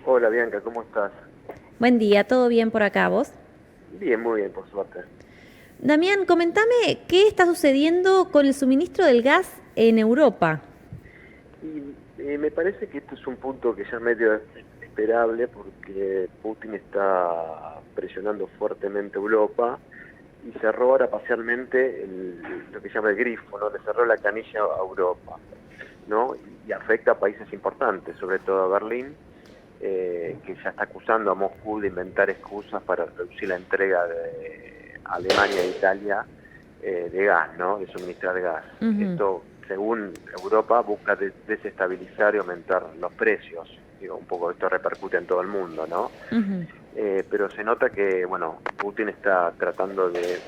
Hola Bianca, ¿cómo estás? Buen día, ¿todo bien por acá vos? Bien, muy bien, por suerte. Damián, comentame qué está sucediendo con el suministro del gas en Europa. Y me parece que esto es un punto que ya es medio esperable porque Putin está presionando fuertemente a Europa y cerró ahora parcialmente lo que se llama el grifo, ¿no? Le cerró la canilla a Europa, ¿no? Y afecta a países importantes, sobre todo a Berlín, que ya está acusando a Moscú de inventar excusas para reducir la entrega de Alemania e Italia de gas, ¿no? De suministrar gas. Ujú, Esto, según Europa, busca desestabilizar y aumentar los precios. Digo, un poco esto repercute en todo el mundo, ¿no? ujú. Pero se nota que, bueno, Putin está tratando de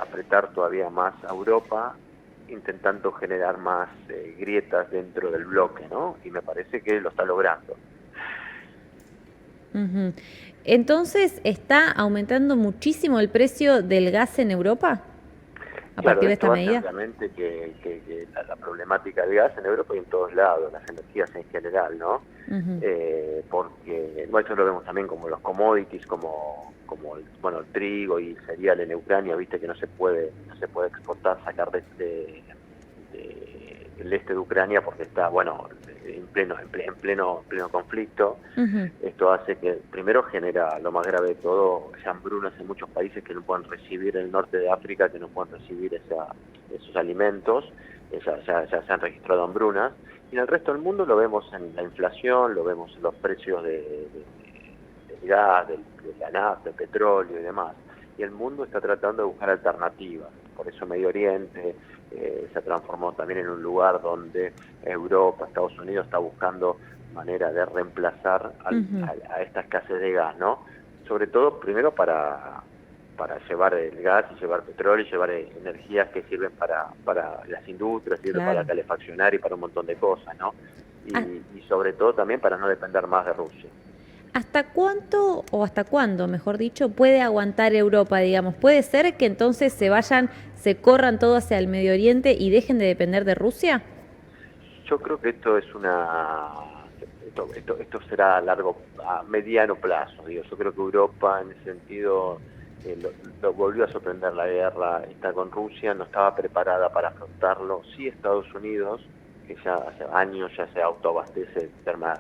apretar todavía más a Europa, intentando generar más grietas dentro del bloque, ¿no? Y me parece que lo está logrando. Ujú. Entonces, ¿está aumentando muchísimo el precio del gas en Europa a Claro, partir de esta esto hace medida? obviamente que la problemática del gas en Europa y en todos lados, las energías en general, ¿no? Ujú. Porque, bueno, esto lo vemos también como los commodities, como bueno, el trigo y el cereal en Ucrania, viste que no se puede exportar, sacar del este de Ucrania porque está, bueno, en pleno conflicto. Ujú. Esto hace que, primero, genera lo más grave de todo, hambrunas en muchos países que no pueden recibir, en el norte de África, que no pueden recibir esos alimentos, ya se han registrado hambrunas, y en el resto del mundo lo vemos en la inflación, lo vemos en los precios del gas, de la nafta, del petróleo y demás. Y el mundo está tratando de buscar alternativas. Por eso Medio Oriente se transformó también en un lugar donde Europa, Estados Unidos está buscando manera de reemplazar Ujú. a esta escasez de gas, ¿no? Sobre todo, primero para llevar el gas y llevar petróleo y llevar energías que sirven para las industrias, sirven para Claro. calefaccionar y para un montón de cosas, ¿no? ¿Ha- Y sobre todo también para no depender más de Rusia. ¿Hasta cuánto o hasta cuándo, mejor dicho, puede aguantar Europa, digamos? ¿Puede ser que entonces se vayan, se corran todo hacia el Medio Oriente y dejen de depender de Rusia? Yo creo que esto será a mediano plazo, digo. Yo creo que Europa en ese sentido lo volvió a sorprender la guerra esta con Rusia, no estaba preparada para afrontarlo. Sí, Estados Unidos, que ya hace años ya se autoabastece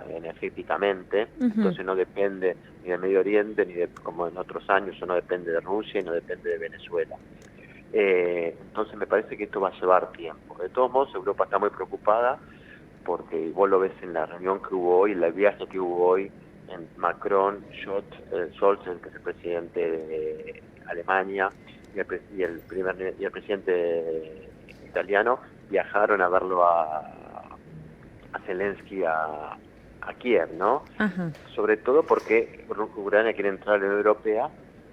energéticamente, Ujú. entonces no depende ni del Medio Oriente, ni de, como en otros años, no depende de Rusia y no depende de Venezuela. Entonces me parece que esto va a llevar tiempo. De todos modos, Europa está muy preocupada porque vos lo ves en la reunión que hubo hoy, el viaje que hubo hoy en Macron, Scholz, que es el presidente de Alemania, y el presidente italiano, viajaron a verlo a Zelensky a Kiev, ¿no? Ajá. Sobre todo porque Ucrania quiere entrar a la Unión Europea,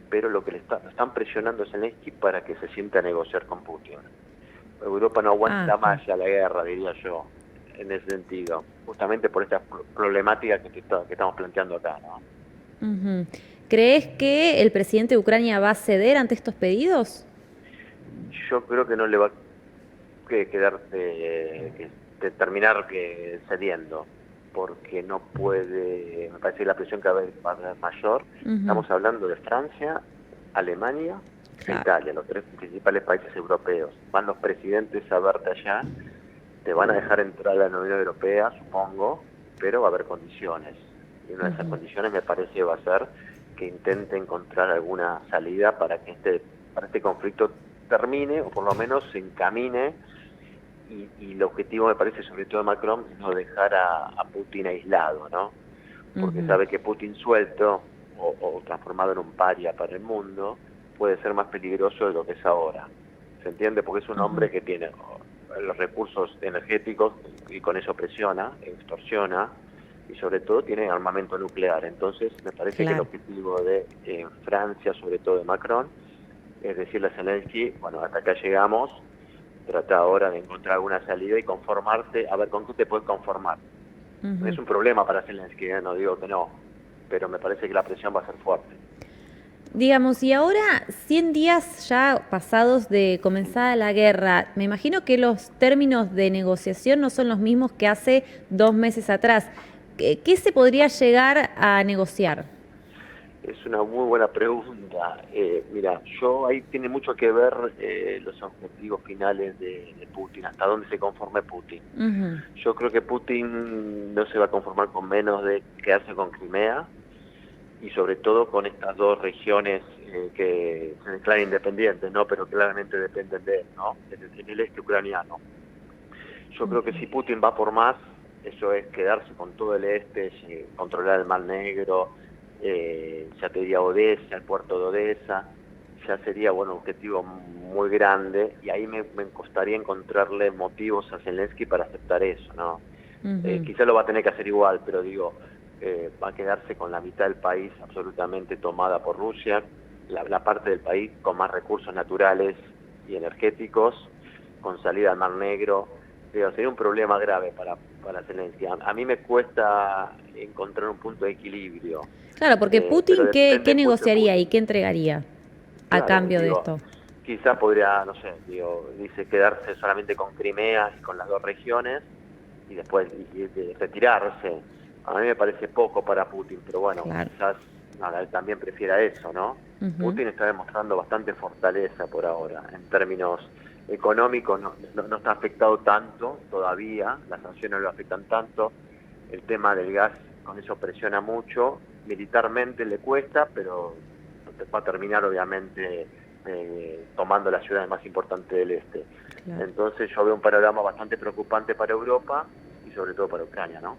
pero lo que están presionando a Zelensky para que se sienta a negociar con Putin. Europa no aguanta Ajá. más ya la guerra, diría yo, en ese sentido, justamente por esta problemática que estamos planteando acá, ¿no? Ujú. ¿Crees que el presidente de Ucrania va a ceder ante estos pedidos? Yo creo que no le va a quedar terminar cediendo, porque no puede, me parece que la presión cada vez va a ser mayor. Ujú. Estamos hablando de Francia, Alemania e Claro. Italia, los tres principales países europeos. Van los presidentes a verte allá, te van a dejar entrar a la Unión Europea, supongo, pero va a haber condiciones. Y una de esas Ujú. condiciones me parece va a ser que intente encontrar alguna salida para este conflicto termine o por lo menos se encamine y el objetivo me parece sobre todo de Macron es no dejar a Putin aislado, ¿no? Porque Ujú. sabe que Putin suelto o transformado en un paria para el mundo puede ser más peligroso de lo que es ahora. ¿Se entiende? Porque es un Ajá. hombre que tiene los recursos energéticos y con eso presiona, extorsiona y sobre todo tiene armamento nuclear. Entonces me parece que el Claro. objetivo de Francia, sobre todo de Macron, es decirle a Zelensky, bueno, hasta acá llegamos, trata ahora de encontrar alguna salida y conformarte, a ver con qué te puedes conformar. Ujú. Es un problema para Zelensky, no digo que no, pero me parece que la presión va a ser fuerte. Digamos, y ahora, 100 días ya pasados de comenzada la guerra, me imagino que los términos de negociación no son los mismos que hace 2 meses atrás. ¿qué se podría llegar a negociar? Es una muy buena pregunta. Mira, ahí tiene mucho que ver los objetivos finales de Putin, hasta dónde se conforme Putin. Ujú. Yo creo que Putin no se va a conformar con menos de quedarse con Crimea y sobre todo con estas dos regiones que se declaran independientes, ¿no? Pero claramente dependen de él, ¿no? En el este ucraniano. Yo creo que si Putin va por más, eso es quedarse con todo el este, controlar el Mar Negro, ya te diría Odessa, el puerto de Odessa, ya sería un objetivo muy grande y ahí me costaría encontrarle motivos a Zelensky para aceptar eso, ¿no? Quizá lo va a tener que hacer igual, pero digo, va a quedarse con la mitad del país absolutamente tomada por Rusia, la parte del país con más recursos naturales y energéticos, con salida al Mar Negro. Digo, sería un problema grave para Zelensky. A mí me cuesta encontrar un punto de equilibrio. Claro, porque Putin, Pero ¿qué depende mucho de negociaría y Putin. qué entregaría a Claro, cambio de digo, esto? quizá podría, no sé, dice quedarse solamente con Crimea y con las dos regiones y después y retirarse. A mí me parece poco para Putin, pero bueno, Claro. quizás nada, él también prefiera eso, ¿no? Putin está demostrando bastante fortaleza por ahora. En términos económicos no está afectado tanto todavía, las sanciones no lo afectan tanto, el tema del gas con eso presiona mucho, militarmente le cuesta, pero va a terminar obviamente tomando las ciudades más importantes del este. Claro. Entonces yo veo un panorama bastante preocupante para Europa y sobre todo para Ucrania, ¿no?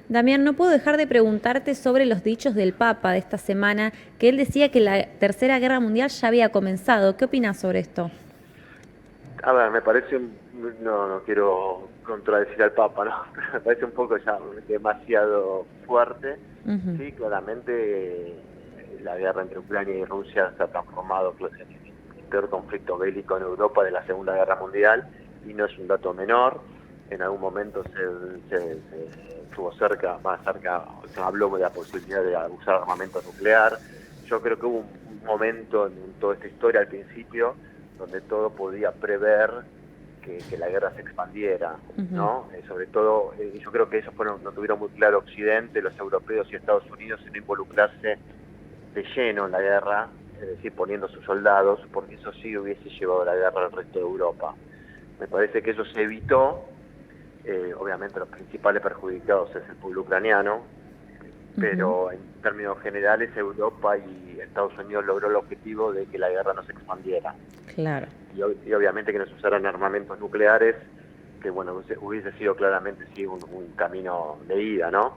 Damián, no puedo dejar de preguntarte sobre los dichos del Papa de esta semana, que él decía que la Tercera Guerra Mundial ya había comenzado. ¿Qué opinas sobre esto? A ver, me parece, no quiero contradecir al Papa, ¿no? Me parece un poco ya demasiado fuerte. Sí, claramente la guerra entre Ucrania y Rusia se ha transformado en el peor conflicto bélico en Europa de la Segunda Guerra Mundial y no es un dato menor. En algún momento se estuvo más cerca, se habló de la posibilidad de usar armamento nuclear. Yo creo que hubo un momento en toda esta historia al principio donde todo podía prever que la guerra se expandiera, ¿no? Sobre todo, yo creo que eso no tuvieron muy claro Occidente, los europeos y Estados Unidos en no involucrarse de lleno en la guerra, es decir, poniendo sus soldados, porque eso sí hubiese llevado la guerra al resto de Europa. Me parece que eso se evitó, obviamente los principales perjudicados es el pueblo ucraniano, pero en términos generales Europa y Estados Unidos logró el objetivo de que la guerra no se expandiera. Claro. Y obviamente que no se usaran armamentos nucleares, que hubiese sido claramente sí un camino de ida, ¿no?